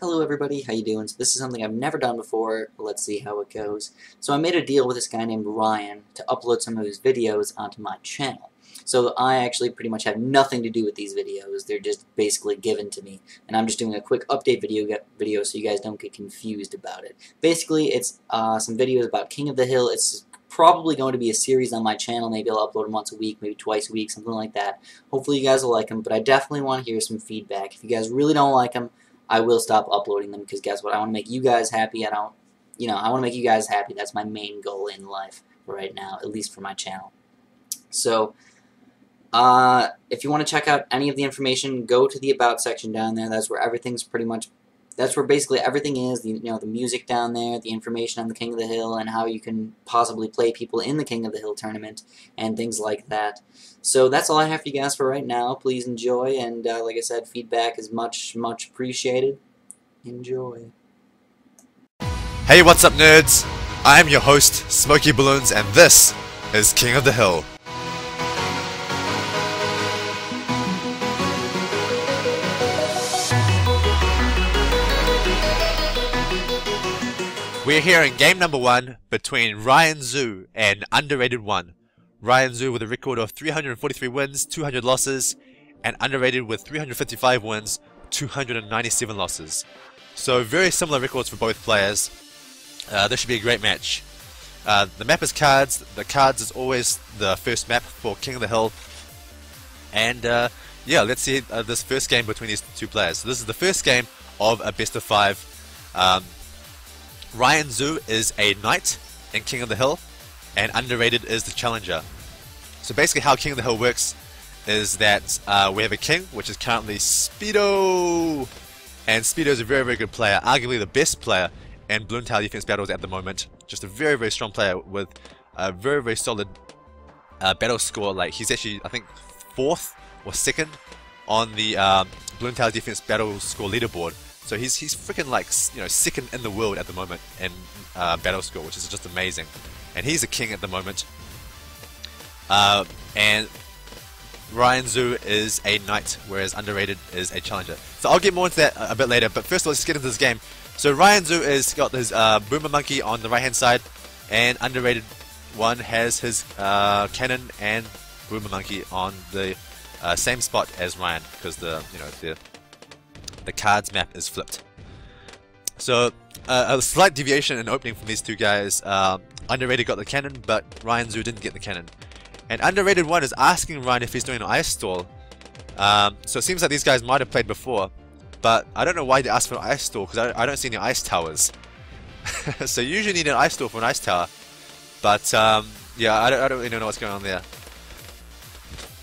Hello everybody, how you doing? So this is something I've never done before, but let's see how it goes. So I made a deal with this guy named Ryan to upload some of his videos onto my channel. So I actually pretty much have nothing to do with these videos, they're just basically given to me. And I'm just doing a quick update video so you guys don't get confused about it. Basically, it's some videos about King of the Hill. It's probably going to be a series on my channel. Maybe I'll upload them once a week, maybe twice a week, something like that. Hopefully you guys will like them, but I definitely want to hear some feedback. If you guys really don't like them, I will stop uploading them, because guess what? I want to make you guys happy. I want to make you guys happy. That's my main goal in life right now, at least for my channel. So, if you want to check out any of the information, go to the About section down there. That's where everything's that's where basically everything is. The music down there, the information on the King of the Hill, and how you can possibly play people in the King of the Hill tournament, and things like that. So that's all I have for you guys for right now. Please enjoy, and like I said, feedback is much appreciated. Enjoy. Hey, what's up, nerds? I am your host, SmokeyBloons, and this is King of the Hill. We're here in game number 1 between Ryan Zhu and Underrated 1. Ryan Zhu with a record of 343 wins, 200 losses, and Underrated with 355 wins, 297 losses. So very similar records for both players. This should be a great match. The map is cards. The cards is always the first map for King of the Hill. And yeah, let's see this first game between these two players. So this is the first game of a best of 5. Ryan Zhu is a knight in King of the Hill, and Underrated is the challenger. So basically how King of the Hill works is that we have a king, which is currently sPedo, and sPedo is a very good player, arguably the best player in Bloons TD Defense Battles at the moment. Just a very strong player with a very solid battle score. Like, he's actually, I think, 4th or 2nd on the Bloons TD Defense Battle score leaderboard. So he's freaking, like, 2nd in the world at the moment in battle score, which is just amazing. And he's a king at the moment. And Ryan Zhu is a knight, whereas Underrated is a challenger. So I'll get more into that a bit later, but first of all, let's get into this game. So Ryan Zhu has got his Boomer Monkey on the right hand side, and Underrated 1 has his cannon and Boomer Monkey on the same spot as Ryan, because the cards map is flipped. So a slight deviation in opening from these two guys. Underrated got the cannon, but Ryan Zhu didn't get the cannon. And Underrated 1 is asking Ryan if he's doing an ice stall. So it seems like these guys might have played before, but I don't know why they asked for an ice stall, because I don't see any ice towers. So you usually need an ice stall for an ice tower. But yeah, I don't really know what's going on there.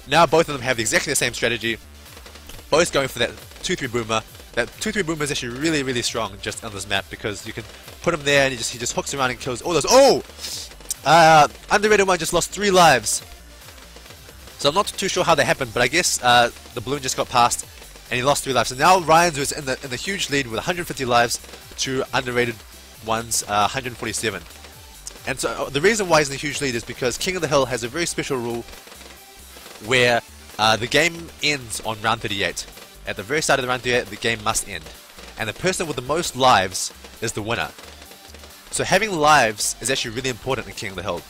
Now both of them have exactly the same strategy. Both going for that 2-3 boomer. That 2-3 boomer is actually really strong just on this map, because you can put him there and he just hooks around and kills all those. Oh! Underrated 1 just lost 3 lives. So I'm not too sure how that happened, but I guess the balloon just got past and he lost 3 lives. So now Ryan Zhu is in the huge lead with 150 lives to Underrated 1's 147. And so the reason why he's in the huge lead is because King of the Hill has a very special rule where the game ends on round 38. At the very start of the round 38, the game must end. And the person with the most lives is the winner. So having lives is actually really important in King of the Hill.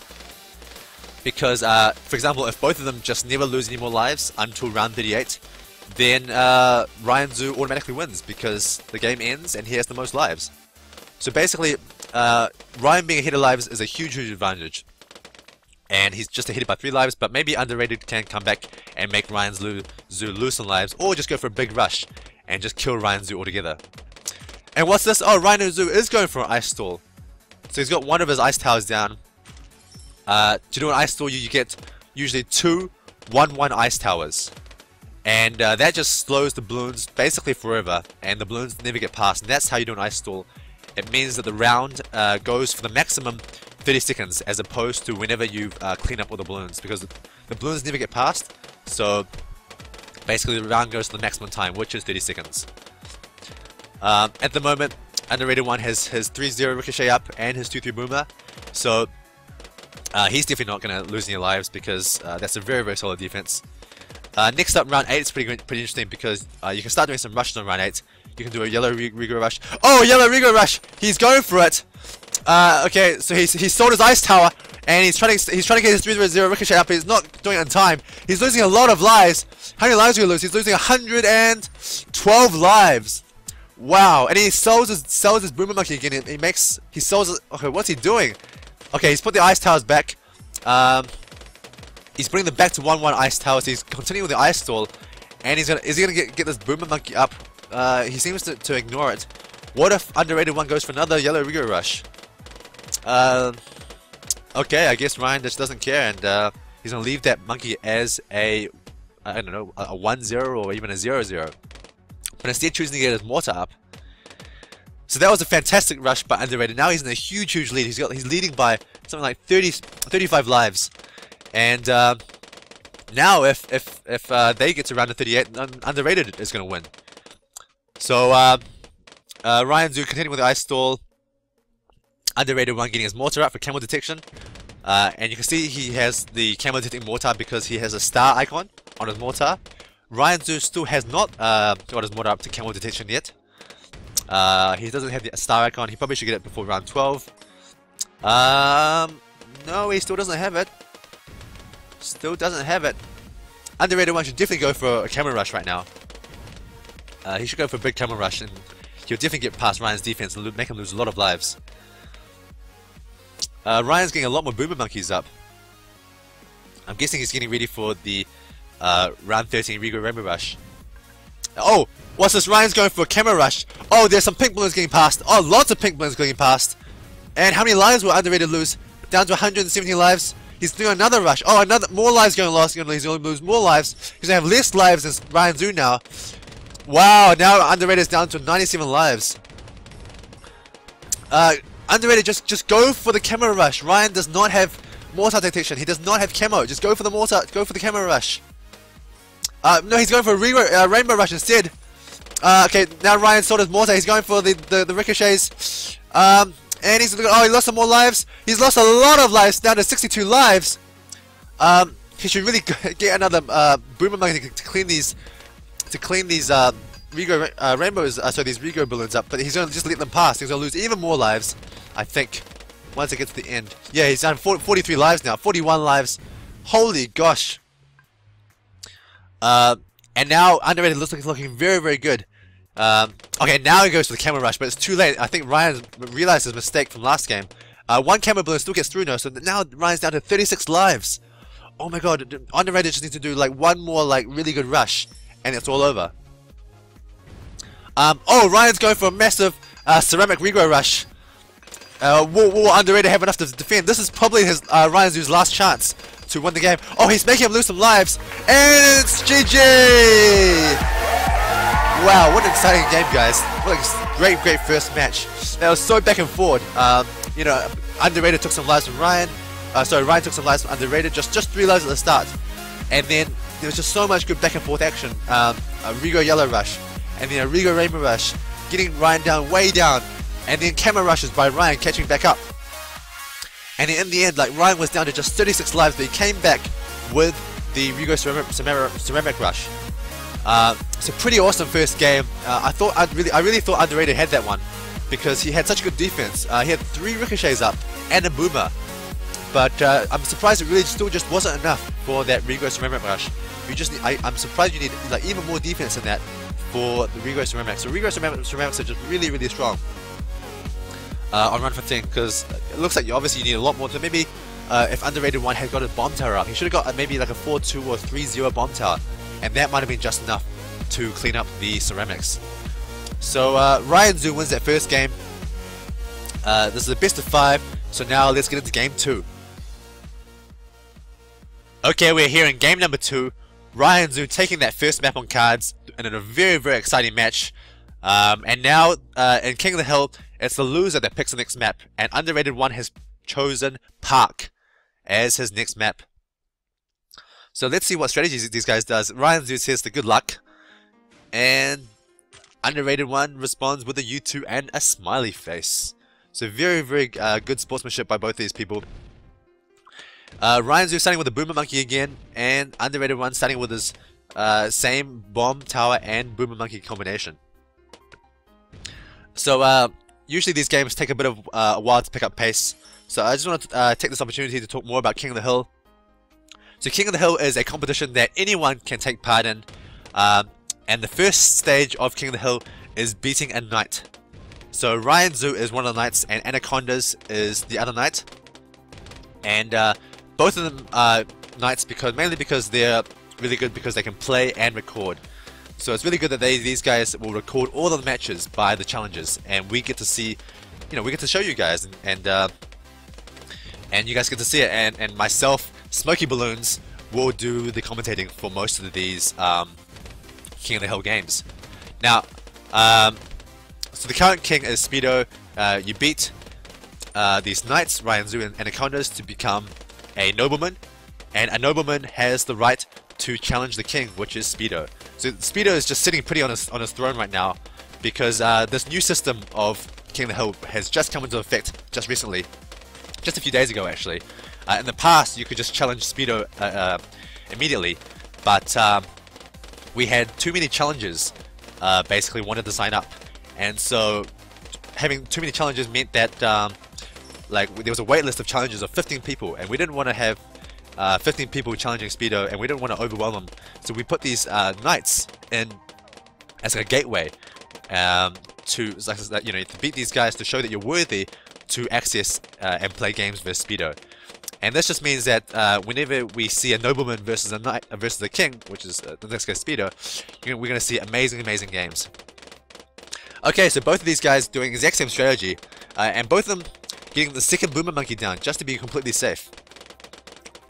Because, for example, if both of them just never lose any more lives until round 38, then Ryan Zhu automatically wins, because the game ends and he has the most lives. So basically, Ryan being ahead of lives is a huge advantage. And he's just ahead by 3 lives, but maybe Underrated can come back and make Ryan Zhu lose some lives, or just go for a big rush and just kill Ryan Zhu altogether. And what's this? Oh, Ryan Zhu is going for an ice stall. So he's got one of his ice towers down. To do an ice stall, you get usually 2 1-1 ice towers. And that just slows the balloons basically forever, and the balloons never get past, and that's how you do an ice stall. It means that the round goes for the maximum 30 seconds, as opposed to whenever you clean up all the balloons, because the balloons never get past. So basically the round goes to the maximum time, which is 30 seconds. At the moment, Underrated 1 has his 3-0 ricochet up and his 2-3 boomer, so he's definitely not going to lose any lives, because that's a very solid defense. Next up, round 8 is pretty interesting, because you can start doing some rushes on round 8. You can do a yellow Rigo rush. Oh, yellow Rigo rush! He's going for it. Okay, so he sold his ice tower, and he's trying to get his 3-0 ricochet up, but he's not doing it in time. He's losing a lot of lives. How many lives do he lose? He's losing 112 lives. Wow! And he sells his Boomer Monkey again. He sells it. Okay, what's he doing? Okay, he's put the ice towers back. He's putting them back to 1-1 ice towers. He's continuing with the ice stall, and is he gonna get this Boomer Monkey up? He seems to ignore it. What if underrated one goes for another yellow Rigo rush? Okay, I guess Ryan just doesn't care, and he's gonna leave that monkey as I don't know, a 1-0 or even a 0-0. But instead choosing to get his mortar up. So that was a fantastic rush by underrated. Now he's in a huge lead. He's leading by something like 35 lives. And now if they get to round of 38, underrated is gonna win. So Ryan Zhu continuing with the ice stall. Underrated one getting his mortar up for camo detection. And you can see he has the camo detecting mortar because he has a star icon on his mortar. Ryan Zhu still has not got his mortar up to camo detection yet. He doesn't have the star icon. He probably should get it before round 12. No, he still doesn't have it. Still doesn't have it. Underrated one should definitely go for a camera rush right now. He should go for a big camera rush, and he'll definitely get past Ryan's defense and make him lose a lot of lives. Ryan's getting a lot more Boomer Monkeys up. I'm guessing he's getting ready for the round 13 Rigo Rainbow Rush. Oh! What's this? Ryan's going for a camera rush. Oh, there's some pink balloons getting past. Oh, lots of pink balloons getting past. And how many lives will underrated lose? Down to 170 lives. He's doing another rush. Oh, more lives going lost. He's going to lose more lives. He's going to have less lives than Ryan Zhu now. Wow, now underrated is down to 97 lives. Underrated, just go for the camera rush. Ryan does not have mortar detection. He does not have camo. Just go for the mortar. Go for the camera rush. No, he's going for a rainbow rush instead. Okay, now Ryan sold his mortar. He's going for the ricochets. And he lost some more lives. He's lost a lot of lives, down to 62 lives. He should really get another Boomer Monkey to clean these Rigo rainbows, so these Rigo balloons up. But he's going to just let them pass. He's going to lose even more lives, I think, once it gets to the end. Yeah, he's down 43 lives now, 41 lives. Holy gosh. And now underrated looks like it's looking very good. Okay, now he goes for the camera rush, but it's too late. I think Ryan realized his mistake from last game. One camera balloon still gets through now, so now Ryan's down to 36 lives. Oh my god, underrated just needs to do like one more like really good rush, and it's all over. Oh, Ryan's going for a massive ceramic Rigo rush. Will underrated have enough to defend? This is probably his Ryan Zhu's last chance to win the game. Oh, he's making him lose some lives, and it's GG! Wow, what an exciting game, guys. What a great first match. That was so back and forward. You know, underrated took some lives from Ryan. Ryan took some lives from underrated, just 3 lives at the start. And then there was just so much good back and forth action. A Rigo yellow rush, and then a Rigo rainbow rush, getting Ryan down, way down. And then camera rushes by Ryan catching back up. And in the end, like, Ryan was down to just 36 lives, but he came back with the Rigo ceramic rush. It's a pretty awesome first game. I really thought underrated had that one because he had such good defense. He had 3 ricochets up and a boomer, but I'm surprised it really still just wasn't enough for that Rigo ceramic rush. I'm surprised you need like even more defense than that for the Rigo ceramics. So Rigo ceramics are just really strong on run 15 because it looks like you need a lot more. So maybe if underrated one had got his bomb tower up, he should have got maybe like a 4-2 or 3-0 bomb tower. And that might have been just enough to clean up the ceramics. So Ryan Zhu wins that first game. This is the best of 5. So now let's get into game 2. Okay, we're here in game number 2. Ryan Zhu taking that first map on cards and in a very exciting match. And now in King of the Hill, it's the loser that picks the next map. And underrated one has chosen Park as his next map. So let's see what strategies these guys does. Ryan Zhu says the good luck. And underrated one responds with a U2 and a smiley face. So very good sportsmanship by both these people. Ryan Zhu starting with the Boomer Monkey again. And underrated one starting with his same bomb tower and Boomer Monkey combination. So usually these games take a bit of a while to pick up pace. So I just want to take this opportunity to talk more about King of the Hill. So King of the Hill is a competition that anyone can take part in. And the first stage of King of the Hill is beating a knight. So Ryan Zhu is one of the knights and Anacondaz is the other knight. And both of them are knights mainly because they're really good because they can play and record. So it's really good that these guys will record all of the matches by the challenges, and we get to see, we get to show you guys, and you guys get to see it, and myself, SmokeyBloons, will do the commentating for most of these King of the Hill games. Now, so the current king is sPedo. You beat these knights, Ryan Zhu and Anacondaz, to become a nobleman, and a nobleman has the right to challenge the king, which is sPedo. So sPedo is just sitting pretty on his throne right now because this new system of King of the Hill has just come into effect just recently, just a few days ago actually. In the past, you could just challenge sPedo immediately, but we had too many challenges basically wanted to sign up, and so having too many challenges meant that like there was a wait list of challenges of 15 people, and we didn't want to have 15 people challenging sPedo, and we didn't want to overwhelm them. So we put these knights in as like a gateway to beat these guys, to show that you're worthy to access and play games versus sPedo. And this just means that whenever we see a nobleman versus a knight versus a king, which is the next guy sPedo, we're going to see amazing games. Okay, so both of these guys doing the exact same strategy, and both of them getting the second boomer monkey down just to be completely safe.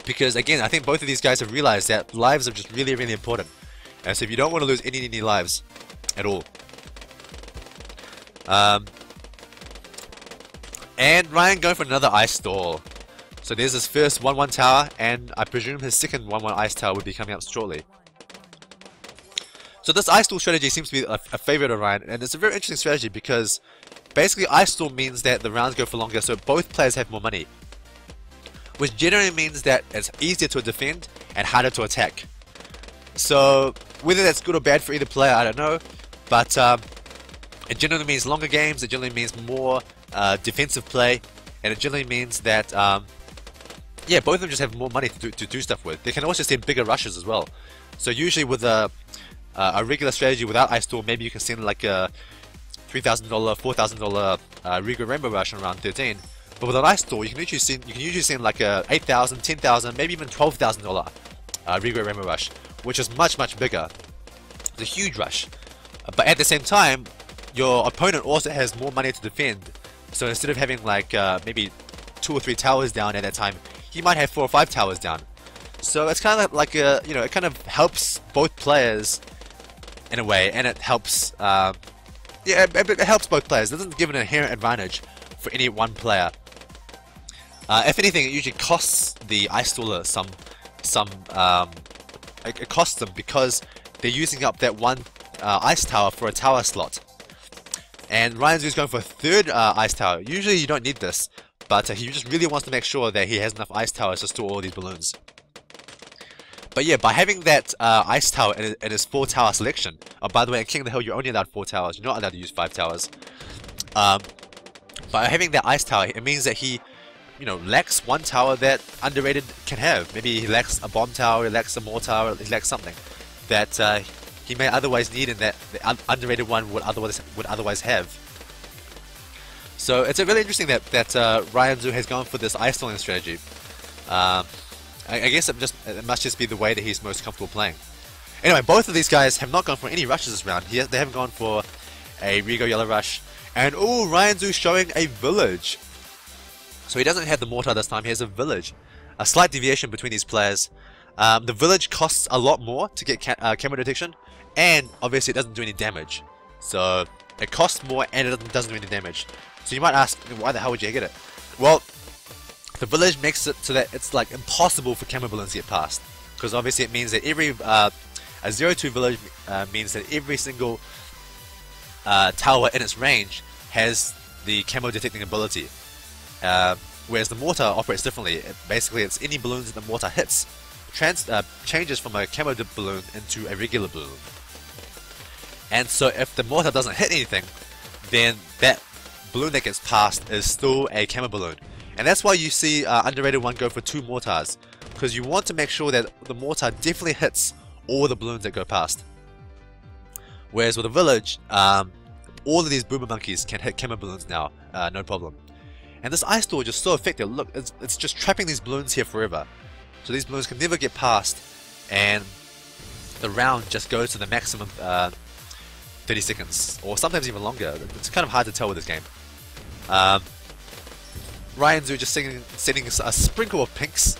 Because again, I think both of these guys have realized that lives are just really important. And so if you don't want to lose any lives at all. And Ryan going for another ice stall. So there's his first 1-1 tower, and I presume his second 1-1 ice tower would be coming up shortly. So this ice stall strategy seems to be a favorite of Ryan, and it's a very interesting strategy because basically ice stall means that the rounds go for longer, so both players have more money, which generally means that it's easier to defend and harder to attack. So whether that's good or bad for either player, I don't know, but it generally means longer games, it generally means more defensive play, and it generally means that yeah, both of them just have more money to do stuff with. They can also send bigger rushes as well. So usually with a regular strategy without ice stall, maybe you can send like a $3,000, $4,000 Regal Rainbow Rush in round 13. But with an ice stall, you can usually send like a $8,000, $10,000, maybe even $12,000 Regal Rainbow Rush, which is much bigger. It's a huge rush. But at the same time, your opponent also has more money to defend. So instead of having like maybe 2 or 3 towers down at that time, he might have 4 or 5 towers down. So it's kind of like a, it kind of helps both players in a way, and it helps yeah, it helps both players. It doesn't give an inherent advantage for any one player. If anything, it usually costs the ice staller it costs them because they're using up that one ice tower for a tower slot. And Ryan Zhu is going for a third ice tower. Usually you don't need this, but he just really wants to make sure that he has enough ice towers to store all these balloons. But yeah, by having that ice tower in his 4 tower selection, by the way, in King of the Hill you're only allowed 4 towers, you're not allowed to use 5 towers. By having that ice tower, it means that he, lacks one tower that underrated can have. Maybe he lacks a bomb tower, he lacks a more tower, he lacks something that he may otherwise need and that the underrated one would otherwise have. So it's really interesting that Ryan Zhu has gone for this ice stalling strategy. I guess it must just be the way that he's most comfortable playing. Anyway, both of these guys have not gone for any rushes this round. They haven't gone for a Rigo Yellow Rush. And oh, Ryan Zhu showing a village. So he doesn't have the mortar this time, he has a village. A slight deviation between these players. The village costs a lot more to get camera detection, and obviously it doesn't do any damage. So it costs more and it doesn't do any damage. So you might ask, why the hell would you get it? Well, the village makes it so that it's like impossible for camera balloons to get past. Because obviously it means that every a 0-2 village means that every single tower in its range has the camo detecting ability. Whereas the mortar operates differently. Basically, it's any balloons that the mortar hits changes from a camo balloon into a regular balloon. And so if the mortar doesn't hit anything, then that balloon that gets passed is still a camo balloon. And that's why you see Underrated 1 go for 2 mortars, because you want to make sure that the mortar definitely hits all the balloons that go past. Whereas with a village, all of these boomer monkeys can hit camo balloons now, no problem. And this ice door is just so effective. Look, it's just trapping these balloons here forever. So these balloons can never get past, and the round just goes to the maximum 30 seconds, or sometimes even longer. It's kind of hard to tell with this game. Ryan Zhu just setting a sprinkle of pinks,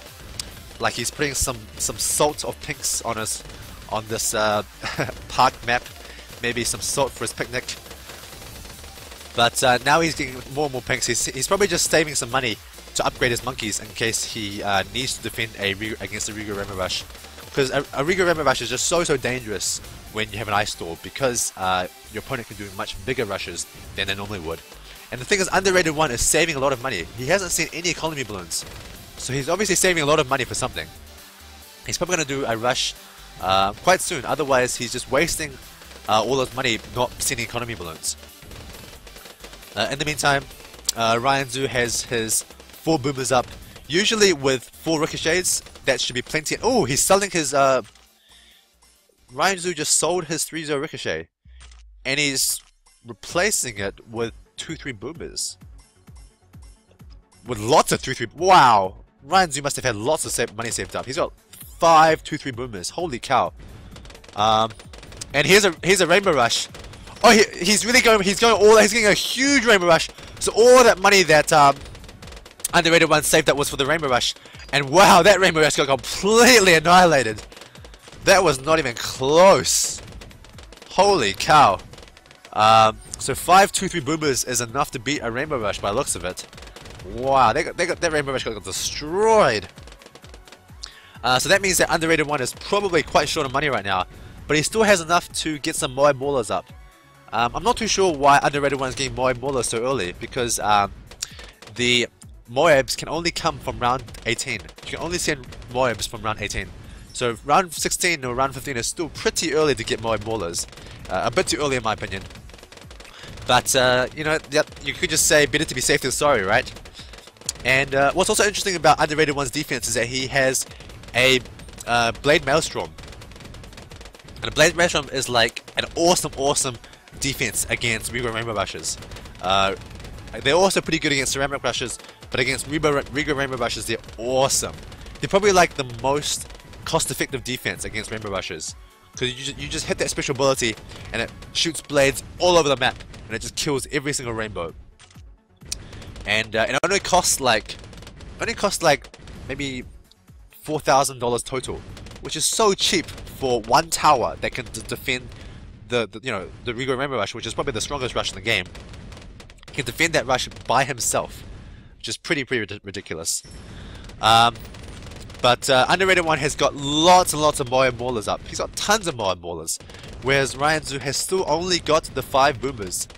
like he's putting some salt of pinks on this park map, maybe some salt for his picnic. But now he's getting more and more pinks. He's probably just saving some money to upgrade his monkeys in case he needs to defend against a Riga Rammer Rush. Because a Riga Rammer Rush is just so dangerous when you have an ice door, because your opponent can do much bigger rushes than they normally would. And the thing is, Underrated 1 is saving a lot of money. He hasn't seen any economy balloons, so he's obviously saving a lot of money for something. He's probably going to do a rush quite soon, otherwise he's just wasting all his money not sending economy balloons. In the meantime, Ryan Zhu has his 4 boomers up, usually with 4 ricochets. That should be plenty. Oh, he's selling his Ryan Zhu just sold his 3-0 ricochet, and he's replacing it with 2-3 boomers. With lots of 3-3. Wow! Ryan Zhu must have had lots of money saved up. He's got 5 2-3 boomers. Holy cow! And here's a Rainbow Rush. Oh, he's really going. He's getting a huge Rainbow Rush. So all that money that Underrated 1 saved up was for the Rainbow Rush. And wow, that Rainbow Rush got completely annihilated. That was not even close. Holy cow! So 5 2-3 boomers is enough to beat a Rainbow Rush by the looks of it. Wow, that Rainbow Rush got destroyed. So that means that Underrated 1 is probably quite short of money right now, but he still has enough to get some Moab Maulers up. I'm not too sure why Underrated 1 is getting Moab Maulers so early, because the Moabs can only come from round 18. You can only send Moabs from round 18. So round 16 or round 15 is still pretty early to get Moab Maulers. A bit too early in my opinion. But, you know, you could just say better to be safe than sorry, right? And what's also interesting about Underrated 1's defense is that he has a Blade Maelstrom. And a Blade Maelstrom is like an awesome defense against Riga Rainbow Rushes. They're also pretty good against Ceramic Rushes, but against Riga Rainbow Rushes they're awesome. They're probably like the most cost-effective defense against Rainbow Rushes. Because you just hit that special ability and it shoots blades all over the map and it just kills every single rainbow. And it only costs like maybe $4,000 total, which is so cheap for one tower that can defend the Riga Rainbow Rush, which is probably the strongest rush in the game. He can defend that rush by himself, which is pretty ridiculous. But Underrated 1 has got lots and lots of Moab Maulers up. He's got tons of Moab Maulers, whereas Ryan Zhu has still only got the 5 boomers.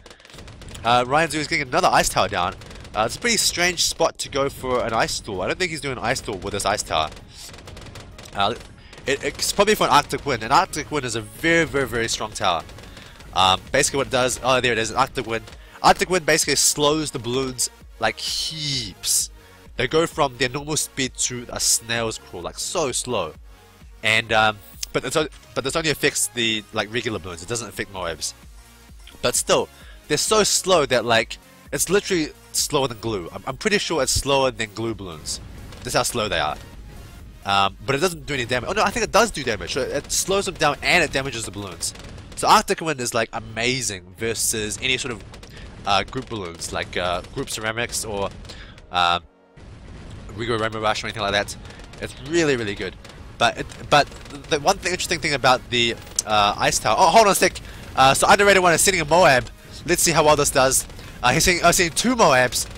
Ryan Zhu is getting another ice tower down. It's a pretty strange spot to go for an ice store. I don't think he's doing an ice store with this ice tower. It's probably for an Arctic Wind. An Arctic Wind is a very strong tower. Basically what it does, oh there it is, an Arctic Wind. Arctic Wind basically slows the balloons like heaps. They go from their normal speed to a snail's crawl, like so slow. And but this only affects the regular balloons. It doesn't affect Moabs. But still, they're so slow that it's literally slower than glue. I'm pretty sure it's slower than glue balloons. That's how slow they are. But it doesn't do any damage. Oh no, I think it does do damage. So it slows them down and it damages the balloons. So Arctic Wind is amazing versus any sort of group balloons, like group ceramics or Riga Rainbow Rush or anything like that. It's really good. But the one interesting thing about the ice tower. Oh, hold on a sec. So Underrated 1 is sending a Moab. Let's see how well this does. He's seeing 2 Moabs.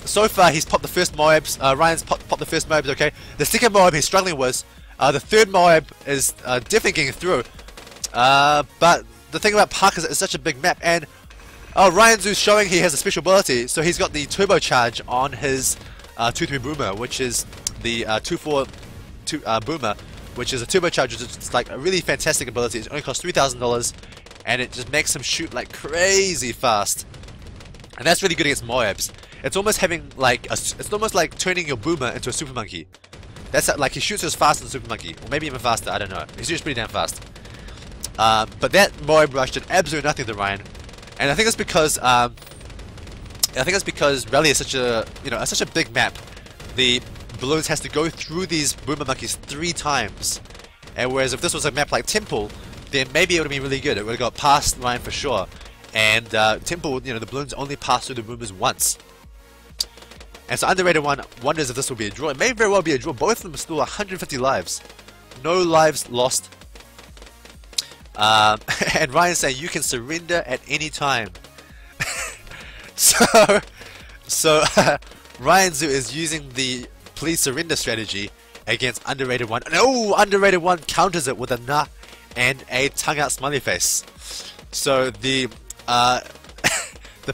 So far he's popped the first Moabs. Ryan's popped the first Moabs. Okay. The second Moab he's struggling with. The third Moab is definitely getting through. But the thing about Park is it's such a big map, and Ryan Zhu's showing he has a special ability. So he's got the turbocharge on his 2-3 boomer, which is the 2-4 boomer, which is a turbocharge. It's like a really fantastic ability. It only costs $3,000, and it just makes him shoot like crazy fast. And that's really good against Moabs. It's almost having like it's almost like turning your boomer into a super monkey. That's like he shoots as fast as a super monkey, or maybe even faster. I don't know. He shoots pretty damn fast. But that Moab rush did absolutely nothing to Ryan, and I think it's because Rally is such a such a big map. The Bloons has to go through these boomer monkeys 3 times, and whereas if this was a map like Temple, then maybe it would have been really good. It would have got past Ryan for sure. And Temple, the Bloons only pass through the boomers once. And so Underrated One wonders if this will be a draw. It may very well be a draw. Both of them are still 150 lives. No lives lost. And Ryan's saying you can surrender at any time. so Ryan Zhu is using the please surrender strategy against Underrated One. And Underrated One counters it with a nah and a tongue out smiley face. So the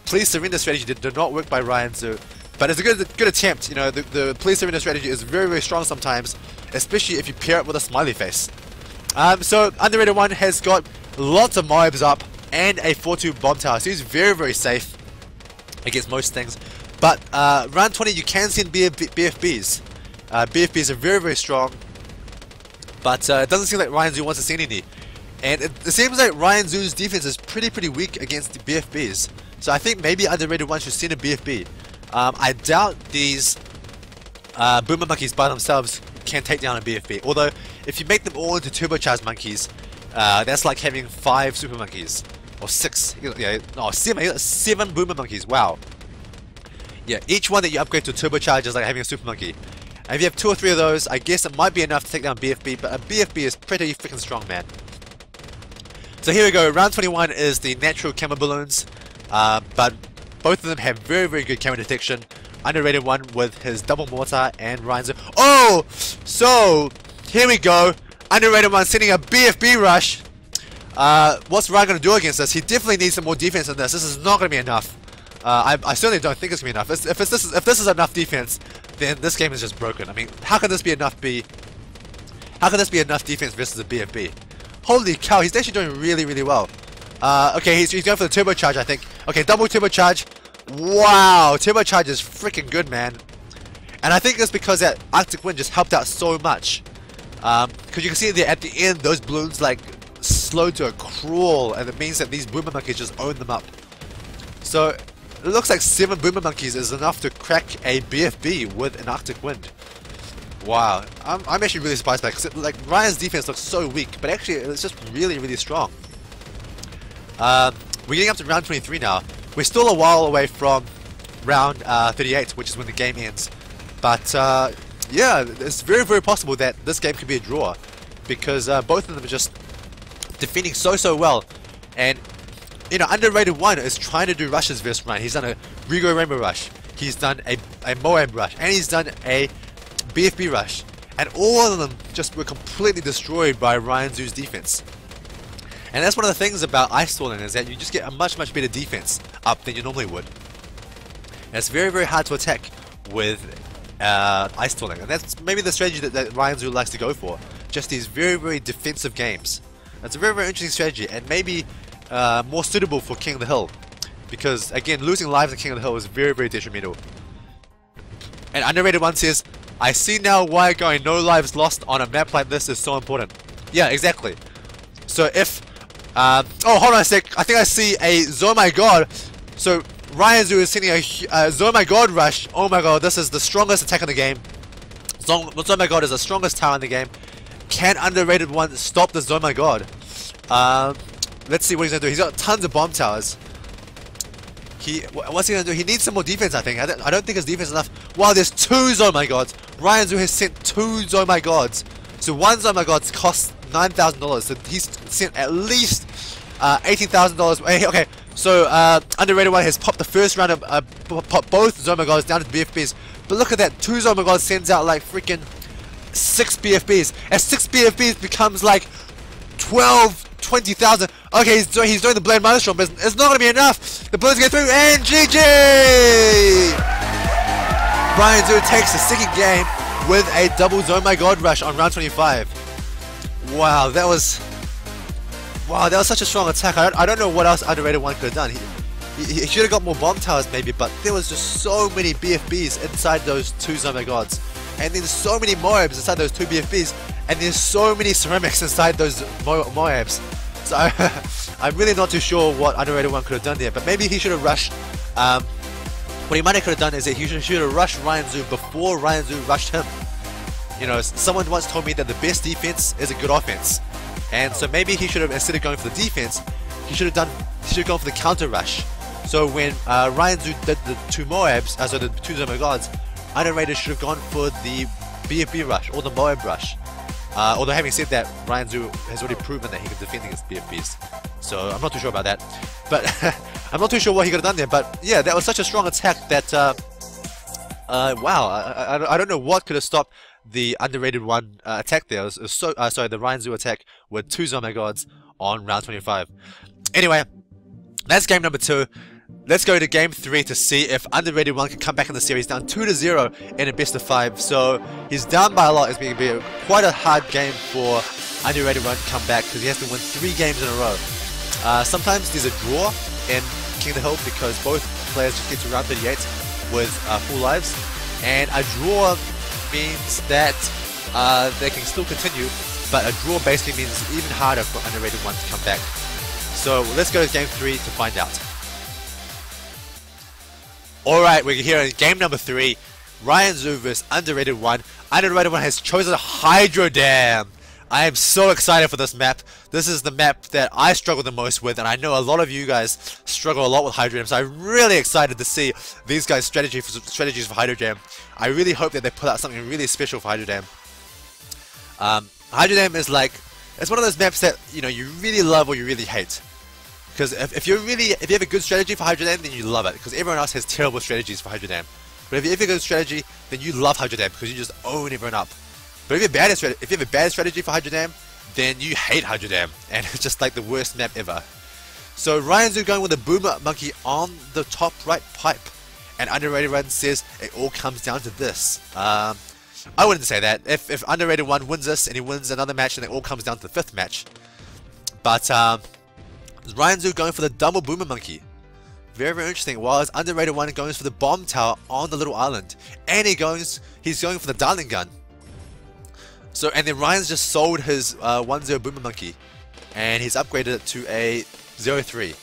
please surrender strategy did not work by Ryan Zhu, but it's a good attempt. The please surrender strategy is very, very strong sometimes, especially if you pair it with a smiley face. So Underrated One has got lots of Moabs up and a 4-2 bomb tower, so he's very, very safe against most things. But round 20 you can send BFBs. BFBs are very, very strong, but it doesn't seem like Ryan Zhu wants to send any. And it seems like Ryan Zhu's defense is pretty weak against the BFBs. So I think maybe Underrated One should send a BFB. I doubt these boomer monkeys by themselves can take down a BFB. Although, if you make them all into turbocharged monkeys, that's like having 5 super monkeys. Or 6. Yeah, no, 7 boomer monkeys. Wow. Yeah, each one that you upgrade to turbocharge is like having a super monkey. And if you have 2 or 3 of those, I guess it might be enough to take down BFB. But a BFB is pretty freaking strong, man. So here we go, round 21 is the natural camera balloons, but both of them have very, very good camera detection. Underrated One with his double mortar and Ryan Zhu. Oh! So, here we go. Underrated One sending a BFB rush. What's Ryan going to do against this? He definitely needs some more defense than this. This is not going to be enough. I certainly don't think it's going to be enough. If this is enough defense, then this game is just broken. I mean, how can this be enough defense versus a BFB? Holy cow, he's actually doing really, really well. Okay, he's going for the turbocharge, I think. Okay, double turbocharge. Wow, turbocharge is freaking good, man. And I think it's because that Arctic Wind just helped out so much. Because you can see there at the end, those balloons like slow to a crawl, and it means that these boomer monkeys just own them up. So it looks like 7 boomer monkeys is enough to crack a BFB with an Arctic Wind. Wow, I'm actually really surprised by that, because like Ryan's defense looks so weak, but actually it's just really, really strong. We're getting up to round 23 now. We're still a while away from round 38, which is when the game ends. But yeah, it's very, very possible that this game could be a draw, because both of them are just defending so well. And Underrated One is trying to do rushes versus Ryan. He's done a Rigo Rainbow rush, he's done a Moab rush, and he's done a BFB rush, and all of them just were completely destroyed by Ryan Zhu's defense. And that's one of the things about ice stalling, is that you just get a much better defense up than you normally would. And it's very, very hard to attack with ice stalling, and that's maybe the strategy that Ryan Zhu likes to go for. Just these very, very defensive games. That's a very, very interesting strategy, and maybe more suitable for King of the Hill, because again, losing lives in King of the Hill is very, very detrimental. And Underrated One says, I see now why going no lives lost on a map like this is so important. Yeah, exactly. So if oh, hold on a sec, I think I see a Oh my god. So Ryan Zhu is sending a Oh my god rush. Oh my god, this is the strongest attack in the game. Oh my god is the strongest tower in the game. Can Underrated One stop this Oh my god? Let's see what he's gonna do. He's got tons of bomb towers. What's he gonna do? He needs some more defense, I think. I don't think his defense is enough. Wow, there's 2 Oh my gods. Ryan Zhu has sent 2 Oh my gods. So 1 Oh my gods costs $9,000. So he's sent at least $18,000. Okay, so Underrated One has popped the first round of popped both Oh my gods down to BFBs. But look at that, 2 Oh my gods sends out like freaking 6 BFBs. And 6 BFBs becomes like 20,000. Okay, he's doing the Blade Maelstrom, but it's not going to be enough. The Bloons get through, and GG! Ryan Zhu takes the second game with a double Oh my god rush on round 25. Wow, that was Wow, that was such a strong attack. I don't know what else underrated one could have done. He should have got more bomb towers maybe, but there was just so many BFBs inside those 2 Zombie Gods. And there's so many Moabs inside those 2 BFBs. And there's so many ceramics inside those Moabs. So I'm really not too sure what underrated one could have done there. But maybe he should have rushed. What he might have could have done is that he should have rushed Ryan Zhu before Ryan Zhu rushed him. You know, someone once told me that the best defense is a good offense. And so maybe he should have, instead of going for the defense, he should have gone for the counter rush. So when Ryan Zhu did the 2 Moabs, so the 2 Zombie Gods, underrated should have gone for the BFB rush or the Moab rush. Although having said that, Ryan Zhu has already proven that he can defend against BFBs. So I'm not too sure about that. But I'm not too sure what he could have done there. But yeah, that was such a strong attack that wow, I don't know what could have stopped the underrated one attack there. It was so sorry, the Ryan Zhu attack with 2 Zombie Gods on round 25. Anyway, that's game number 2. Let's go to game 3 to see if underrated one can come back in the series, down 2-0 in a best of 5. So he's down by a lot. It's going to be quite a hard game for underrated one to come back because he has to win 3 games in a row. Sometimes there's a draw in King of the Hill because both players just get to round 38 with full lives, and a draw means that they can still continue, but a draw basically means it's even harder for underrated one to come back. So let's go to game 3 to find out. Alright, we're here in game number 3. Ryan Zhu vs underrated one. Underrated one has chosen Hydro Dam. I am so excited for this map. This is the map that I struggle the most with, and I know a lot of you guys struggle a lot with Hydro Dam, so I'm really excited to see these guys' strategies for Hydro Dam. I really hope that they put out something really special for Hydro Dam. Hydro Dam is like, it's one of those maps that, you know, you really love or you really hate. Because if you have a good strategy for Hydro Dam, then you love it. Because everyone else has terrible strategies for Hydro Dam. But if you have a good strategy, then you love Hydro Dam because you just own everyone up. But if you have a bad strategy for Hydro Dam, then you hate Hydro Dam, and it's just like the worst map ever. So Ryan Zhu going with a Boomer Monkey on the top right pipe, and underrated one says it all comes down to this. I wouldn't say that. If underrated one wins this and he wins another match, then it all comes down to the 5th match. But Ryan Zhu going for the double Boomer Monkey. Very, very interesting. While his underrated one goes for the bomb tower on the little island, and he's going for the Darling Gun. So, and then Ryan's just sold his 1-0 Boomer Monkey, and he's upgraded it to a 0-3.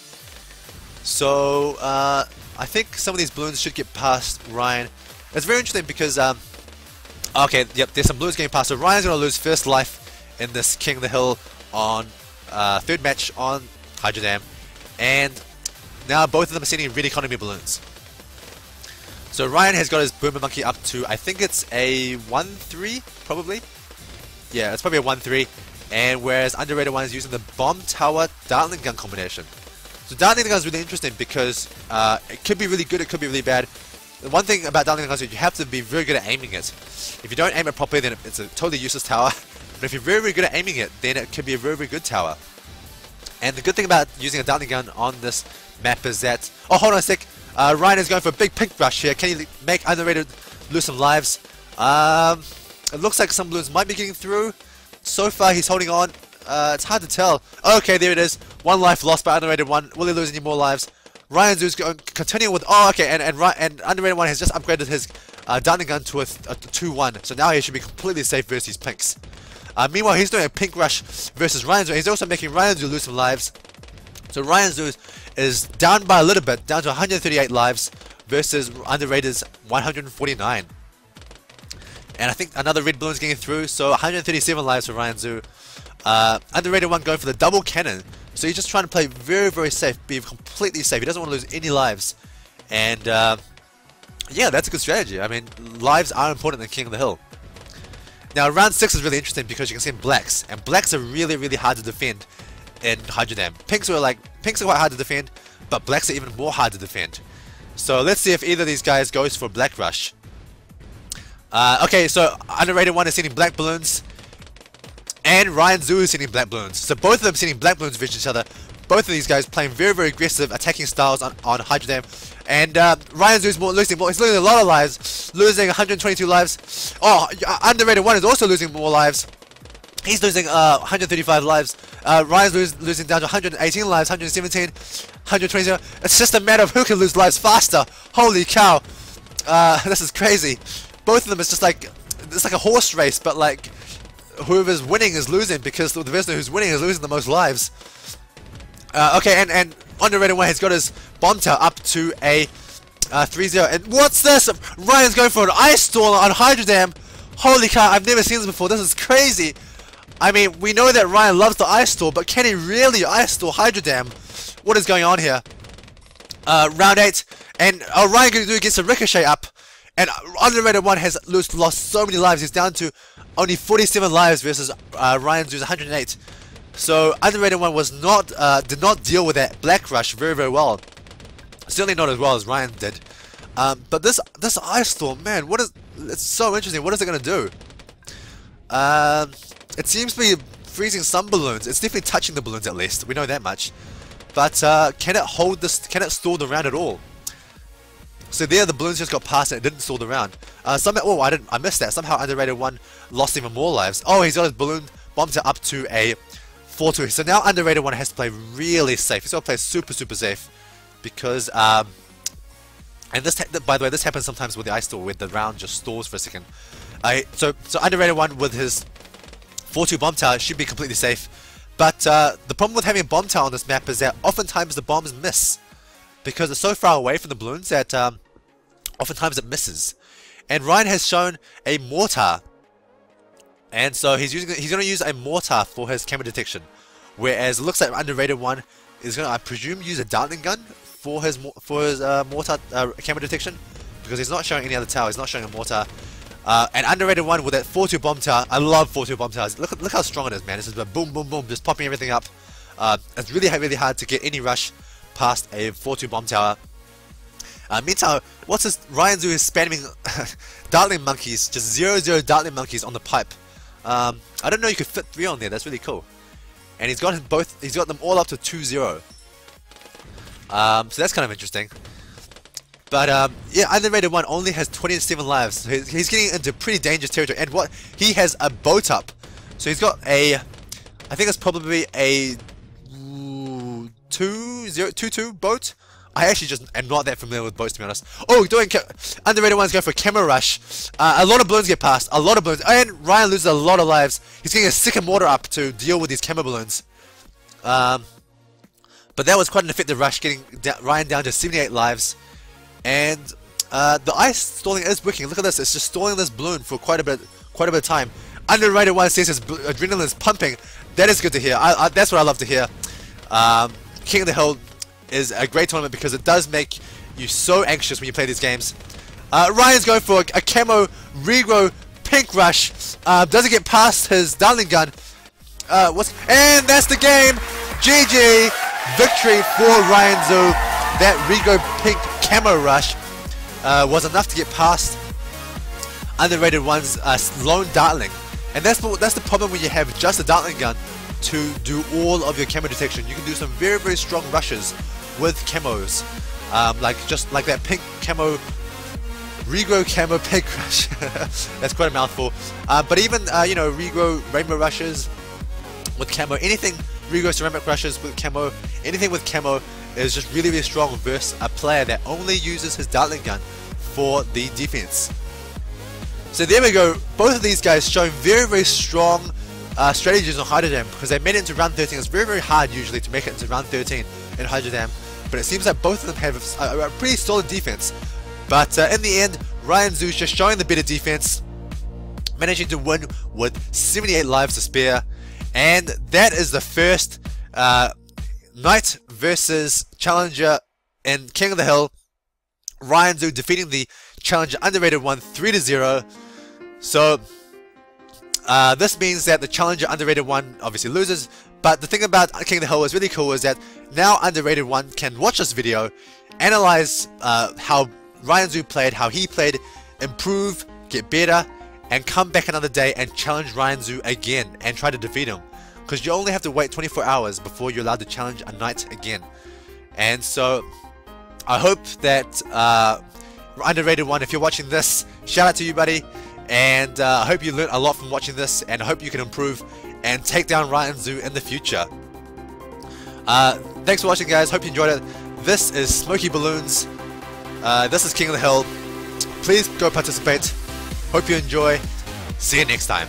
So, I think some of these balloons should get past Ryan. It's very interesting because, okay, yep, there's some balloons getting past. So Ryan's going to lose first life in this King of the Hill on 3rd match on Hydro Dam, and now both of them are sending red economy balloons. So Ryan has got his Boomer Monkey up to, I think it's a 1-3, probably. Yeah, it's probably a 1-3. And whereas underrated one is using the Bomb Tower Dartling Gun combination. So Dartling Gun is really interesting because it could be really good, it could be really bad. The one thing about Dartling Gun is you have to be very good at aiming it. If you don't aim it properly, then it's a totally useless tower. But if you're very, very good at aiming it, then it could be a very, very good tower. And the good thing about using a Dartling Gun on this map is that... Oh, hold on a sec. Ryan is going for a big pink rush here. Can he make underrated lose some lives? It looks like some balloons might be getting through. So far, he's holding on. It's hard to tell. Okay, there it is. 1 life lost by underrated one. Will he lose any more lives? Ryan Zhu's going continuing with... Oh, okay, and underrated one has just upgraded his Dartling Gun to a 2-1. So now he should be completely safe versus these pinks. Meanwhile, he's doing a pink rush versus Ryan Zhu. He's also making Ryan Zhu lose some lives. So Ryan Zhu is down by a little bit, down to 138 lives versus underrated's 149. And I think another red balloon's getting through, so 137 lives for Ryan Zhu. Underrated one going for the double cannon. So he's just trying to play very, very safe, be completely safe. He doesn't want to lose any lives. And yeah, that's a good strategy. I mean, lives are important in King of the Hill. Now, round 6 is really interesting because you can see blacks, and blacks are really, really hard to defend in Hydro Dam. Pinks are quite hard to defend, but blacks are even more hard to defend. So let's see if either of these guys goes for black rush. Okay, so underrated one is sending black balloons, and Ryan Zhu is sending black balloons. So both of them sending black balloons versus each other. Both of these guys playing very, very aggressive attacking styles on Hydro Dam. And Ryan Zhu's losing more. He's losing a lot of lives, losing 122 lives. Oh, underrated one is also losing more lives. He's losing 135 lives. Ryan's losing down to 118 lives, 117, 120. It's just a matter of who can lose lives faster. Holy cow. This is crazy. Both of them, it's like a horse race, but like whoever's winning is losing because the person who's winning is losing the most lives. Okay, and Underrated One has got his bomb tower up to a 3-0. And what's this? Ryan's going for an ice storm on Hydro Dam. Holy cow, I've never seen this before. This is crazy. I mean, we know that Ryan loves the ice storm, but can he really ice storm Hydro Dam? What is going on here? Round 8, and Ryan gets a ricochet up, and Underrated One has lost so many lives. He's down to only 47 lives versus Ryan Zhu's 108. So Underrated One was did not deal with that Black Rush very well. Certainly not as well as Ryan did. But this ice storm, man, it's so interesting. What is it gonna do? It seems to be freezing some balloons. It's definitely touching the balloons at least. We know that much. But can it hold this? Can it stall the round at all? So there, the balloons just got past and it didn't stall the round. Oh, I missed that. Somehow Underrated One lost even more lives. Oh, he's got his balloon bombed up to a 4-2. So now Underrated One has to play really safe. He's got to play super safe because and this, by the way, this happens sometimes with the ice storm where the round just stalls for a second. So Underrated One with his 4-2 bomb tower should be completely safe. But the problem with having a bomb tower on this map is that oftentimes the bombs miss because it's so far away from the balloons that oftentimes it misses. And Ryan has shown a mortar, and so he's going to use a mortar for his camera detection, whereas it looks like Underrated One is going to, I presume, use a dartling gun for his mortar camera detection, because he's not showing any other tower. He's not showing a mortar. And Underrated One with that 4-2 bomb tower. I love 4-2 bomb towers. Look how strong it is, man. It's just boom, boom, boom, just popping everything up. It's really hard to get any rush past a 4-2 bomb tower. Meanwhile, what's this? Ryan Zhu is spamming dartling monkeys, just 0-0 dartling monkeys on the pipe. I don't know you could fit 3 on there. That's really cool. And he's got them all up to 2-0. So that's kind of interesting. But yeah, Underrated One only has 27 lives. So he's getting into pretty dangerous territory. And he has a boat up. So he's got I think it's probably a 2-2 boat. I actually just am not that familiar with boats, to be honest. Oh, Underrated One's going for a camera rush. A lot of balloons get past. A lot of balloons. And Ryan loses a lot of lives. He's getting a second mortar up to deal with these camera balloons. But that was quite an effective rush, getting Ryan down to 78 lives. And the ice stalling is working. Look at this. It's just stalling this balloon for quite a bit of time. Underrated One says his adrenaline is pumping. That is good to hear. That's what I love to hear. King of the Hill is a great tournament because it does make you so anxious when you play these games. Ryan's going for a camo regrow pink rush. Doesn't get past his dartling gun. And that's the game. GG. Victory for Ryan Zhu. That regrow pink camo rush was enough to get past Underrated One's lone dartling. And that's the problem when you have just a dartling gun to do all of your camo detection. You can do some very strong rushes with camos, like that pink camo regrow camo pink rush. That's quite a mouthful. But even you know, regrow rainbow rushes with camo, anything regrow ceramic rushes with camo, anything with camo is just really strong versus a player that only uses his dartling gun for the defense. So there we go. Both of these guys showing very strong strategies on Hydro Dam, because they made it into round 13. It's very hard usually to make it into round 13 in Hydro Dam, but it seems like both of them have a pretty solid defense. But in the end, Ryan Zhu just showing the better defense, managing to win with 78 lives to spare. And that is the first Knight versus Challenger in King of the Hill. Ryan Zhu defeating the Challenger Underrated One 3-0. So this means that the Challenger Underrated One obviously loses. But the thing about King of the Hill is really cool is that now Underrated One can watch this video, analyze how Ryan Zhu played, how he played, improve, get better, and come back another day and challenge Ryan Zhu again and try to defeat him. Because you only have to wait 24 hours before you're allowed to challenge a knight again. And so I hope that Underrated One, if you're watching this, shout out to you, buddy. And I hope you learned a lot from watching this, and I hope you can improve and take down Ryan Zhu in the future. Thanks for watching, guys. Hope you enjoyed it. This is SmokeyBloons. This is King of the Hill. Please go participate. Hope you enjoy. See you next time.